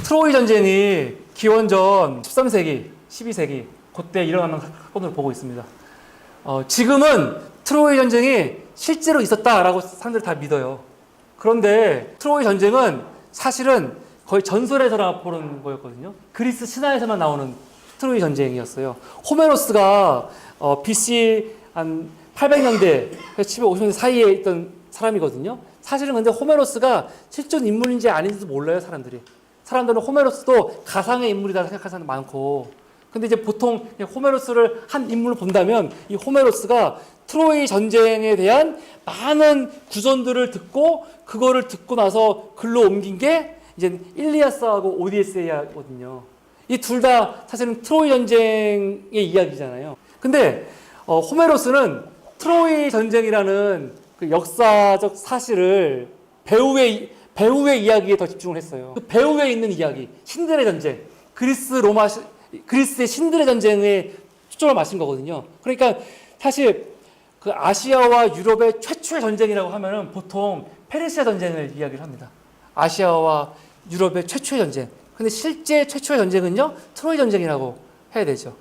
트로이 전쟁이 기원전 13세기, 12세기 그때 일어나는 사건으로 보고 있습니다. 지금은 트로이 전쟁이 실제로 있었다라고 사람들이 다 믿어요. 그런데 트로이 전쟁은 사실은 거의 전설에서나 보는 거였거든요. 그리스 신화에서만 나오는 트로이 전쟁이었어요. 호메로스가 BC 한 800년대, 750년대 사이에 있던 사람이거든요. 사실은 근데 호메로스가 실존 인물인지 아닌지도 몰라요, 사람들이. 사람들은 호메로스도 가상의 인물이다 생각하는 사람 많고. 근데 이제 보통 호메로스를 한 인물을 본다면 이 호메로스가 트로이 전쟁에 대한 많은 구전들을 듣고 그거를 듣고 나서 글로 옮긴 게 이제 일리아스하고 오디세이아거든요. 이 둘 다 사실은 트로이 전쟁의 이야기잖아요. 근데 호메로스는 트로이 전쟁이라는 그 역사적 사실을 배우의 이야기에 더 집중을 했어요. 그 배후에 있는 이야기, 신들의 전쟁, 그리스의 신들의 전쟁에 초점을 맞춘 거거든요. 그러니까 사실 그 아시아와 유럽의 최초의 전쟁이라고 하면은 보통 페르시아 전쟁을 이야기를 합니다. 아시아와 유럽의 최초의 전쟁. 근데 실제 최초의 전쟁은요, 트로이 전쟁이라고 해야 되죠.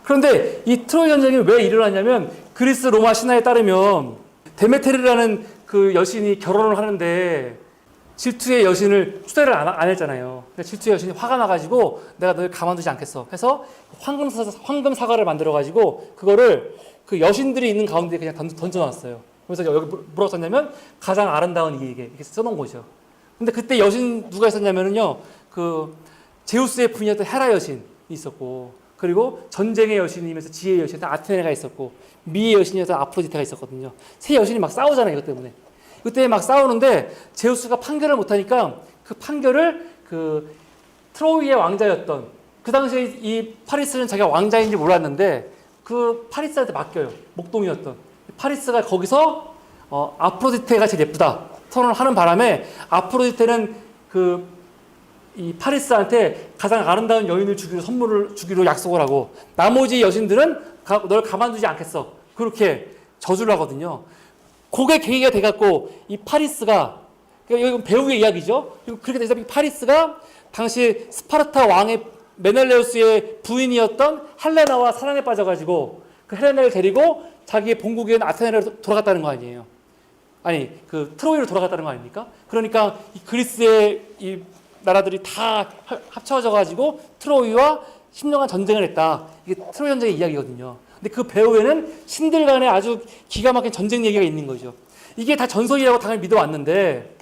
그런데 이 트로이 전쟁이 왜 일어났냐면 그리스 로마 신화에 따르면 데메테르라는 그 여신이 결혼을 하는데 질투의 여신을 추대를 안 했잖아요. 근데 질투의 여신이 화가 나가지고 내가 너를 가만두지 않겠어 해서 황금 사과를 만들어가지고 그거를 그 여신들이 있는 가운데 그냥 던져놨어요. 그래서 여기 뭐라고 썼냐면 가장 아름다운 이에게 이렇게 써놓은 거죠. 근데 그때 여신 누가 있었냐면요, 그 제우스의 부인이었던 헤라 여신이 있었고, 그리고 전쟁의 여신이면서 지혜의 여신이었던 아테네가 있었고, 미의 여신이었던 아프로디테가 있었거든요. 세 여신이 막 싸우잖아요, 이것 때문에. 그때 막 싸우는데 제우스가 판결을 못하니까 그 판결을 그 트로이의 왕자였던, 그 당시에 이 파리스는 자기가 왕자인지 몰랐는데 그 파리스한테 맡겨요. 목동이었던 파리스가 거기서 아프로디테가 제일 예쁘다 선언을 하는 바람에 아프로디테는 이 파리스한테 가장 아름다운 여인을 선물을 주기로 약속을 하고 나머지 여신들은 널 가만두지 않겠어 그렇게 저주를 하거든요. 그게 계기가 돼갖고 이 파리스가, 그러니까 이건 배우의 이야기죠. 그렇게 돼서 이 파리스가 당시 스파르타 왕의 메넬레우스의 부인이었던 헬레나와 사랑에 빠져가지고 그 헬레나를 데리고 자기의 본국인 아테네로 돌아갔다는 거 아니에요. 아니 그 트로이로 돌아갔다는 거 아닙니까? 그러니까 이 그리스의 이 나라들이 다 합쳐져가지고 트로이와 10년간 전쟁을 했다. 이게 트로이 전쟁의 이야기거든요. 근데 그 배후에는 신들 간의 아주 기가 막힌 전쟁 얘기가 있는 거죠. 이게 다 전설이라고 당연히 믿어왔는데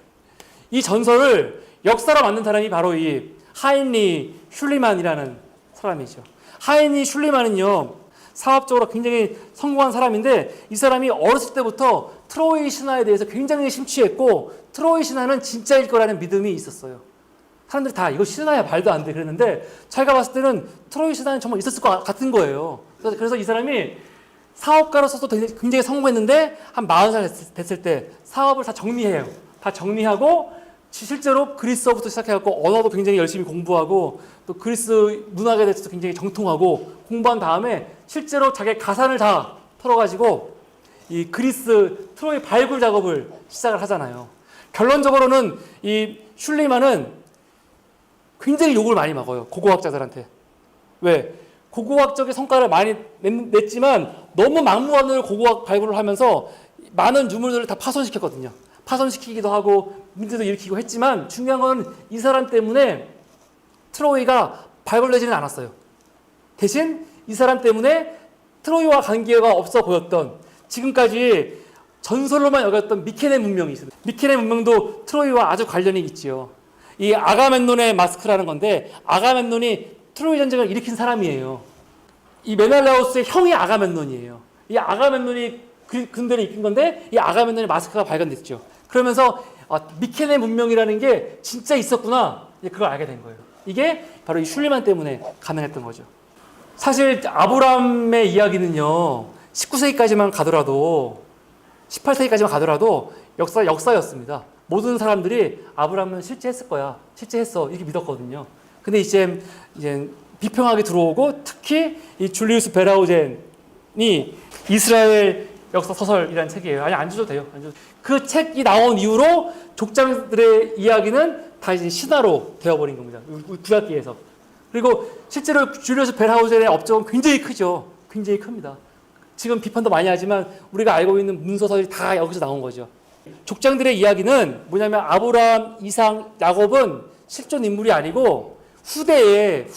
이 전설을 역사로 만든 사람이 바로 이 하인리 슐리만이라는 사람이죠. 하인리 슐리만은요, 사업적으로 굉장히 성공한 사람인데 이 사람이 어렸을 때부터 트로이 신화에 대해서 굉장히 심취했고 트로이 신화는 진짜일 거라는 믿음이 있었어요. 사람들이 다 이거 신화야 말도 안 돼 그랬는데 자기가 봤을 때는 트로이 신화는 정말 있었을 것 같은 거예요. 그래서 이 사람이 사업가로서도 굉장히 성공했는데 한 40살 됐을 때 사업을 다 정리해요. 다 정리하고 실제로 그리스어부터 시작해갖고 언어도 굉장히 열심히 공부하고 또 그리스 문학에 대해서도 굉장히 정통하고 공부한 다음에 실제로 자기의 가산을 다 털어가지고 이 그리스 트로이 발굴 작업을 시작을 하잖아요. 결론적으로는 이 슐리만은 굉장히 욕을 많이 먹어요. 고고학자들한테. 왜? 고고학적인 성과를 많이 냈지만 너무 막무가내로 고고학 발굴을 하면서 많은 유물들을 다 파손시켰거든요. 파손시키기도 하고 문제도 일으키고 했지만 중요한 건 이 사람 때문에 트로이가 발굴되지는 않았어요. 대신 이 사람 때문에 트로이와 관계가 없어 보였던 지금까지 전설로만 여겼던 미케네 문명이 있습니다. 미케네 문명도 트로이와 아주 관련이 있지요. 이 아가멤논의 마스크라는 건데 아가멤논이 트로이 전쟁을 일으킨 사람이에요. 이 메넬라우스의 형이 아가멤논이에요. 이 아가멤논이 근대를 이끈 건데 이 아가멤논의 마스크가 발견됐죠. 그러면서 미케네 문명이라는 게 진짜 있었구나 그걸 알게 된 거예요. 이게 바로 이 슐리만 때문에 가능했던 거죠. 사실 아브라함의 이야기는요 19세기까지만 가더라도 18세기까지만 가더라도 역사였습니다. 모든 사람들이 아브라함은 실제 했을 거야. 실제 했어. 이렇게 믿었거든요. 근데 이제 비평학이 들어오고 특히 이 줄리우스 베라우젠이 이스라엘 역사 소설이라는 책이에요. 아니 안 주셔도 돼요. 안 주셔도. 그 책이 나온 이후로 족장들의 이야기는 다 이제 신화로 되어버린 겁니다. 구약기에서. 그리고 실제로 줄리어스 벨하우젠의 업적은 굉장히 크죠. 굉장히 큽니다. 지금 비판도 많이 하지만 우리가 알고 있는 문서서들이 다 여기서 나온 거죠. 족장들의 이야기는 뭐냐면 아브라함, 이삭, 야곱은 실존 인물이 아니고 후대에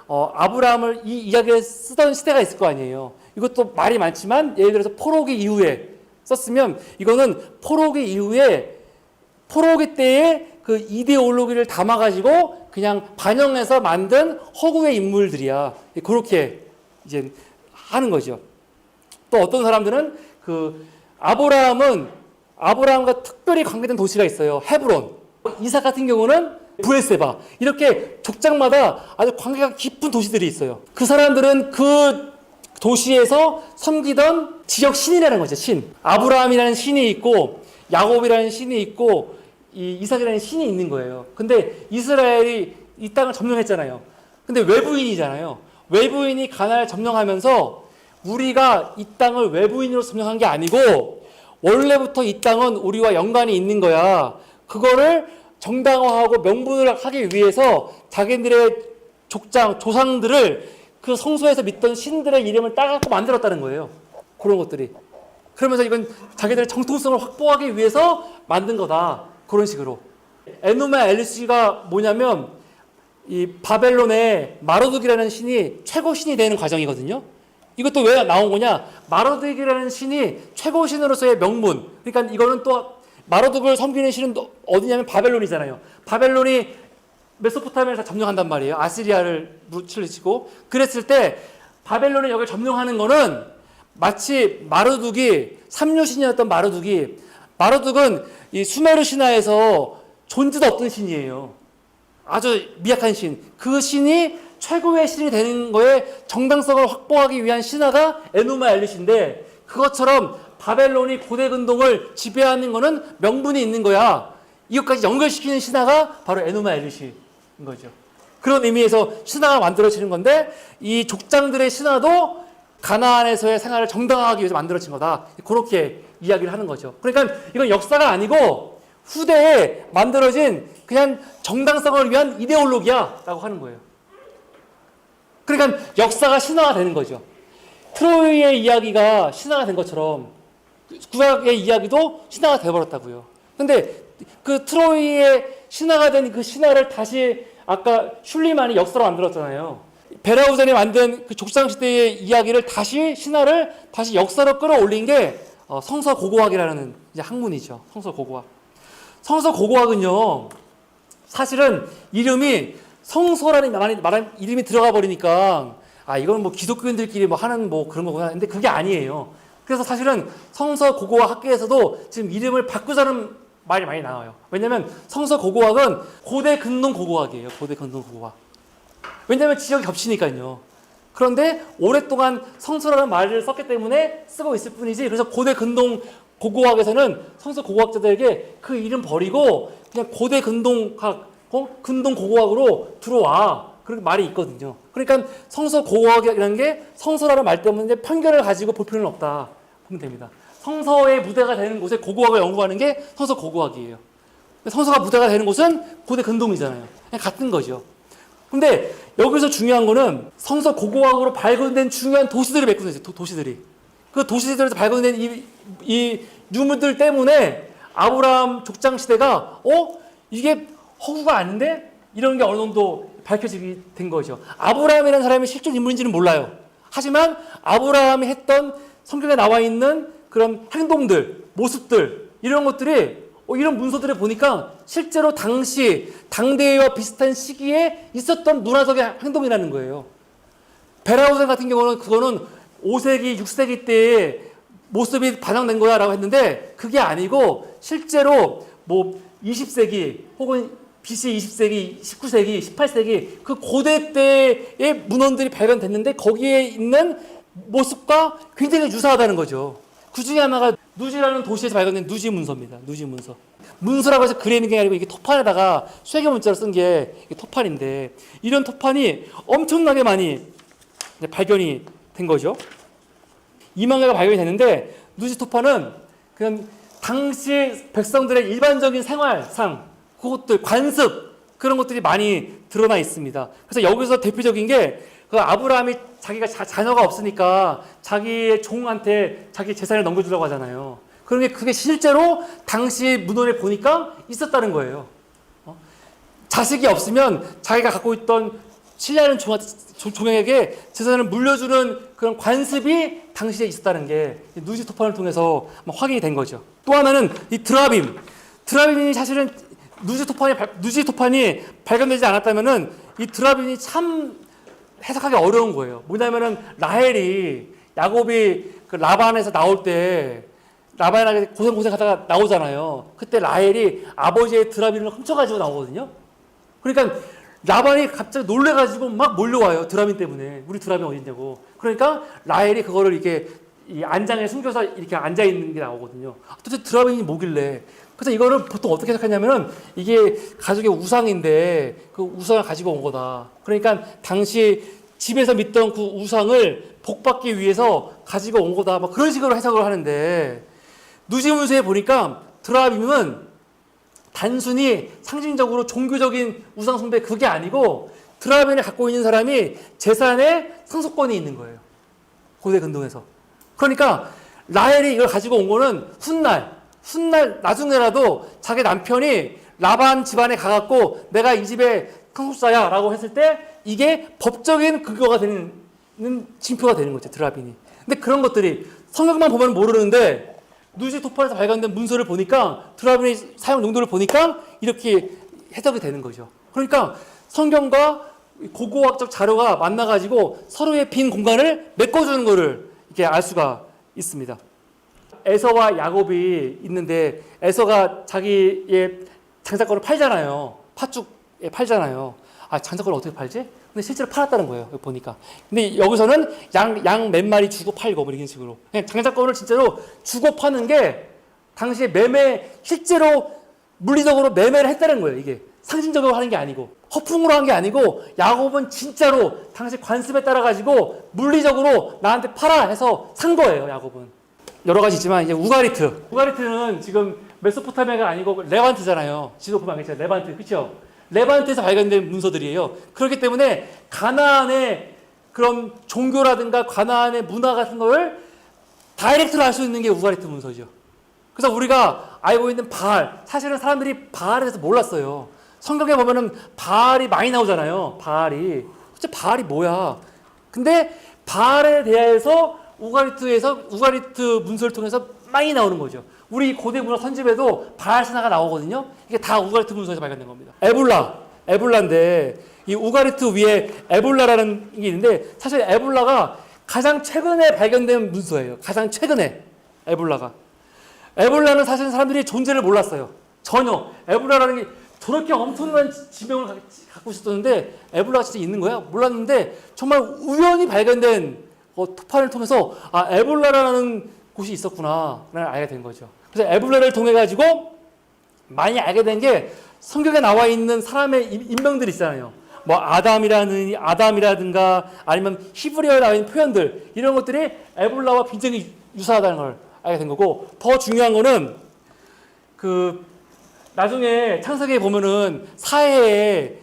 아브라함을 이 이야기를 쓰던 시대가 있을 거 아니에요. 이것도 말이 많지만 예를 들어서 포로기 이후에 썼으면 이거는 포로기 이후에 포로기 때의 그 이데올로기를 담아가지고 그냥 반영해서 만든 허구의 인물들이야. 그렇게 이제 하는 거죠. 또 어떤 사람들은 그 아브라함과 특별히 관계된 도시가 있어요. 헤브론. 이삭 같은 경우는 브엘세바. 이렇게 족장마다 아주 관계가 깊은 도시들이 있어요. 그 사람들은 그 도시에서 섬기던 지역 신이라는 거죠. 신. 아브라함이라는 신이 있고 야곱이라는 신이 있고 이 이삭이라는 신이 있는 거예요. 근데 이스라엘이 이 땅을 점령했잖아요. 근데 외부인이잖아요. 외부인이 가나안을 점령하면서 우리가 이 땅을 외부인으로 점령한 게 아니고 원래부터 이 땅은 우리와 연관이 있는 거야. 그거를 정당화하고 명분을 하기 위해서 자기들의 조상들을 그 성소에서 믿던 신들의 이름을 따갖고 만들었다는 거예요. 그런 것들이. 그러면서 이건 자기들의 정통성을 확보하기 위해서 만든 거다. 그런 식으로. 에누마 엘리시가 뭐냐면 이 바벨론의 마르둑이라는 신이 최고 신이 되는 과정이거든요. 이것도 왜 나온 거냐? 마르둑이라는 신이 최고 신으로서의 명분. 그러니까 이거는 또 마르둑을 섬기는 신은 어디냐면 바벨론이잖아요. 바벨론이 메소포타미아를 다 점령한단 말이에요. 아시리아를 물리치고. 그랬을 때 바벨론이 여기를 점령하는 거는 마치 마르둑이 삼류신이었던 마르둑은 이 수메르 신화에서 존재도 없던 신이에요. 아주 미약한 신. 그 신이 최고의 신이 되는 거에 정당성을 확보하기 위한 신화가 에누마 엘리시인데 그것처럼 바벨론이 고대 근동을 지배하는 거는 명분이 있는 거야. 이것까지 연결시키는 신화가 바로 에누마 엘리시인 거죠. 그런 의미에서 신화가 만들어지는 건데 이 족장들의 신화도 가나안에서의 생활을 정당화하기 위해서 만들어진 거다. 그렇게 이야기를 하는 거죠. 그러니까 이건 역사가 아니고 후대에 만들어진 그냥 정당성을 위한 이데올로기야 라고 하는 거예요. 그러니까 역사가 신화가 되는 거죠. 트로이의 이야기가 신화가 된 것처럼 구약의 이야기도 신화가 되어버렸다고요. 근데 그 트로이의 신화가 된 그 신화를 다시 아까 슐리만이 역사로 만들었잖아요. 벨하우젠이 만든 그 족장시대의 이야기를 신화를 다시 역사로 끌어올린 게 성서고고학이라는 이제 학문이죠. 성서고고학. 성서고고학은요, 사실은 이름이 성서라는 말한 이름이 들어가 버리니까 이건 뭐 기독교인들끼리 뭐 하는 뭐 그런 거구나. 근데 그게 아니에요. 그래서 사실은 성서고고학 학계에서도 지금 이름을 바꾸자는 말이 많이 나와요. 왜냐면 성서고고학은 고대 근동 고고학이에요. 고대 근동 고고학. 왜냐면 지역이 겹치니까요. 그런데 오랫동안 성서라는 말을 썼기 때문에 쓰고 있을 뿐이지. 그래서 고대 근동 고고학에서는 성서 고고학자들에게 그 이름 버리고 그냥 고대 근동학, 근동 고고학으로 들어와. 그런 말이 있거든요. 그러니까 성서 고고학이라는 게 성서라는 말 때문에 편견을 가지고 볼 필요는 없다. 보면 됩니다. 성서의 무대가 되는 곳에 고고학을 연구하는 게 성서 고고학이에요. 성서가 무대가 되는 곳은 고대 근동이잖아요. 그냥 같은 거죠. 근데 여기서 중요한 거는 성서 고고학으로 발견된 중요한 도시들이 몇 군데 있어요. 도시들이. 그 도시들에서 발견된 이 유물들 때문에 아브라함 족장 시대가 이게 허구가 아닌데? 이런 게 어느 정도 밝혀지게 된 거죠. 아브라함이라는 사람이 실존 인물인지는 몰라요. 하지만 아브라함이 했던 성경에 나와 있는 그런 행동들, 모습들 이런 것들이 이런 문서들을 보니까 실제로 당대와 비슷한 시기에 있었던 문화적인 행동이라는 거예요. 벨하우젠 같은 경우는 그거는 5세기, 6세기 때의 모습이 반영된 거야 라고 했는데 그게 아니고 실제로 뭐 20세기 혹은 BC 20세기, 19세기, 18세기 그 고대 때의 문헌들이 발견됐는데 거기에 있는 모습과 굉장히 유사하다는 거죠. 그 중에 하나가 누지라는 도시에서 발견된 누지 문서입니다. 누지 문서. 문서라고 해서 글에 있는 게 아니고 이게 토판에다가 쇠교 문자로 쓴 게 토판인데 이런 토판이 엄청나게 많이 발견이 된 거죠. 2만 개가 발견이 됐는데 누지토파는 그냥 당시 백성들의 일반적인 생활상, 그것들, 관습, 그런 것들이 많이 드러나 있습니다. 그래서 여기서 대표적인 게 그 아브라함이 자기가 자녀가 없으니까 자기의 종한테 자기 재산을 넘겨주려고 하잖아요. 그런데 그게 실제로 당시 문헌에 보니까 있었다는 거예요. 자식이 없으면 자기가 갖고 있던 신뢰하는 종에게 재산을 물려주는 그런 관습이 당시에 있었다는 게 누지토판을 통해서 확인이 된 거죠. 또 하나는 이 드라빔이 사실은 누지토판이 발견되지 않았다면은 이 드라빔이 참 해석하기 어려운 거예요. 뭐냐면은 라헬이 야곱이 그 라반에서 나올 때 라반에게 고생하다가 나오잖아요. 그때 라헬이 아버지의 드라빔을 훔쳐가지고 나오거든요. 그러니까 라반이 갑자기 놀래가지고 막 몰려와요. 드라빔 때문에. 우리 드라빔 어딨냐고. 그러니까 라헬이 그거를 이렇게 이 안장에 숨겨서 이렇게 앉아있는 게 나오거든요. 도대체 드라빔이 뭐길래. 그래서 이거를 보통 어떻게 해석하냐면은 이게 가족의 우상인데 그 우상을 가지고 온 거다. 그러니까 당시 집에서 믿던 그 우상을 복받기 위해서 가지고 온 거다. 막 그런 식으로 해석을 하는데 누지문서에 보니까 드라빔은 단순히 상징적으로 종교적인 우상 숭배 그게 아니고 드라빔을 갖고 있는 사람이 재산에 상속권이 있는 거예요. 고대 근동에서. 그러니까 라헬이 이걸 가지고 온 거는 훗날 나중에라도 자기 남편이 라반 집안에 가갖고 내가 이 집의 상속자야 라고 했을 때 이게 법적인 근거가 되는 징표가 되는 거죠. 드라빔이. 근데 그런 것들이 성경만 보면 모르는데 누지토판에서 발견된 문서를 보니까 드라빔의 사용 용도를 보니까 이렇게 해석이 되는 거죠. 그러니까 성경과 고고학적 자료가 만나가지고 서로의 빈 공간을 메꿔주는 거를 이렇게 알 수가 있습니다. 에서와 야곱이 있는데 에서가 자기의 장자권을 팔잖아요. 팥죽에 팔잖아요. 아, 장자권을 어떻게 팔지? 근데 실제로 팔았다는 거예요. 여기 보니까. 근데 여기서는 양 몇 마리 주고 팔고 뭐 이런 식으로. 그냥 장자권을 진짜로 주고 파는 게 당시에 실제로 물리적으로 매매를 했다는 거예요. 이게 상징적으로 하는 게 아니고 허풍으로 한 게 아니고 야곱은 진짜로 당시 관습에 따라 가지고 물리적으로 나한테 팔아 해서 산 거예요. 야곱은. 여러 가지 있지만 이제 우가리트는 지금 메소포타미아가 아니고 레반트잖아요. 지도 보면 알겠죠. 레반트. 그렇죠? 레반트에서 발견된 문서들이에요. 그렇기 때문에 가나안의 그런 종교라든가 가나안의 문화 같은 걸 다이렉트로 알 수 있는 게 우가리트 문서죠. 그래서 우리가 알고 있는 바알, 사실은 사람들이 바알에 대해서 몰랐어요. 성경에 보면은 바알이 많이 나오잖아요. 바알이. 도대체 바알이 뭐야? 근데 바알에 대해서 우가리트 문서를 통해서 많이 나오는 거죠. 우리 고대 문화 선집에도 바알 신화가 나오거든요. 이게 다 우가리트 문서에서 발견된 겁니다. 에볼라인데 이 우가리트 위에 에볼라라는 게 있는데 사실 에볼라가 가장 최근에 발견된 문서예요. 가장 최근에 에볼라는 사실 사람들이 존재를 몰랐어요. 전혀. 에볼라라는 게 저렇게 엄청난 지명을 갖고 있었는데 에볼라가 진짜 있는 거야? 몰랐는데 정말 우연히 발견된 토판을 통해서 아, 에볼라라는 곳이 있었구나 라는 알게 된 거죠. 그래서 에볼라를 통해 가지고 많이 알게 된 게 성경에 나와 있는 사람의 인명들이 있잖아요. 뭐 아담이라든가 아니면 히브리어에 나와 있는 표현들 이런 것들이 에볼라와 굉장히 유사하다는 걸 알게 된 거고 더 중요한 거는 그 나중에 창세기에 보면은 사해에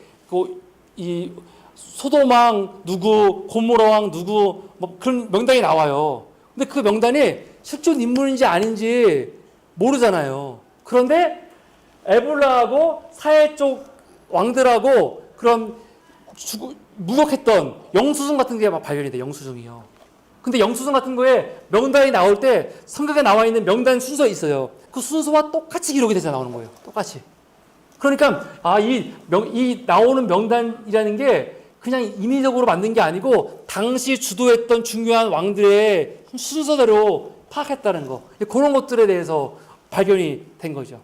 이 소돔왕 누구, 고모라왕 누구 뭐 그런 명단이 나와요. 근데 그 명단이 실존 인물인지 아닌지 모르잖아요. 그런데 에볼라하고 사해 쪽 왕들하고 그런 무역했던 영수증 같은 게 막 발견이 돼. 영수증이요. 근데 영수증 같은 거에 명단이 나올 때 성경에 나와 있는 명단 순서 있어요. 그 순서와 똑같이 기록이 돼서 나오는 거예요. 똑같이. 그러니까 이 나오는 명단이라는 게 그냥 인위적으로 만든 게 아니고 당시 주도했던 중요한 왕들의 순서대로 파악했다는 거. 그런 것들에 대해서 발견이 된 거죠.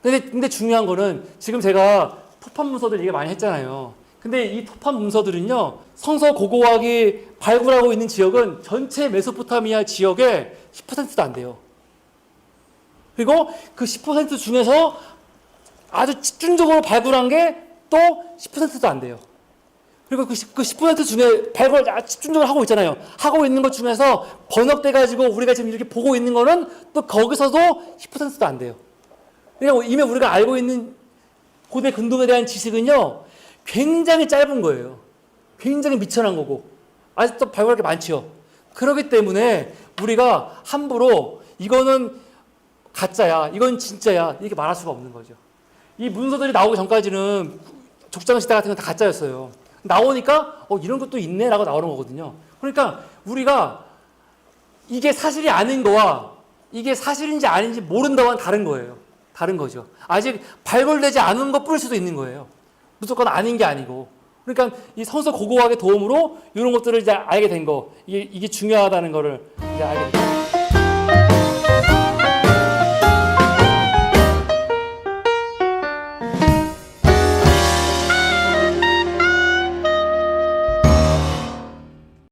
근데 중요한 거는 지금 제가 토판 문서들 얘기 많이 했잖아요. 근데 이 토판 문서들은요, 성서 고고학이 발굴하고 있는 지역은 전체 메소포타미아 지역의 10%도 안 돼요. 그리고 그 10% 중에서 아주 집중적으로 발굴한 게 또 10%도 안 돼요. 그리고 그 10% 중에 발굴 집중적으로 하고 있잖아요. 하고 있는 것 중에서 번역돼가지고 우리가 지금 이렇게 보고 있는 거는 또 거기서도 10%도 안 돼요. 그러니까 이미 우리가 알고 있는 고대 근동에 대한 지식은요, 굉장히 짧은 거예요. 굉장히 미천한 거고. 아직도 발굴할 게 많지요. 그렇기 때문에 우리가 함부로 이거는 가짜야, 이건 진짜야, 이렇게 말할 수가 없는 거죠. 이 문서들이 나오기 전까지는 족장시대 같은 건 다 가짜였어요. 나오니까 이런 것도 있네 라고 나오는 거거든요. 그러니까 우리가 이게 사실이 아닌 거와 이게 사실인지 아닌지 모른다와는 다른 거예요. 다른 거죠. 아직 발굴되지 않은 것 뿐일 수도 있는 거예요. 무조건 아닌 게 아니고. 그러니까 이 선서 고고학의 도움으로 이런 것들을 이제 알게 된 거, 이게 중요하다는 거를 이제 알게 된 거예요.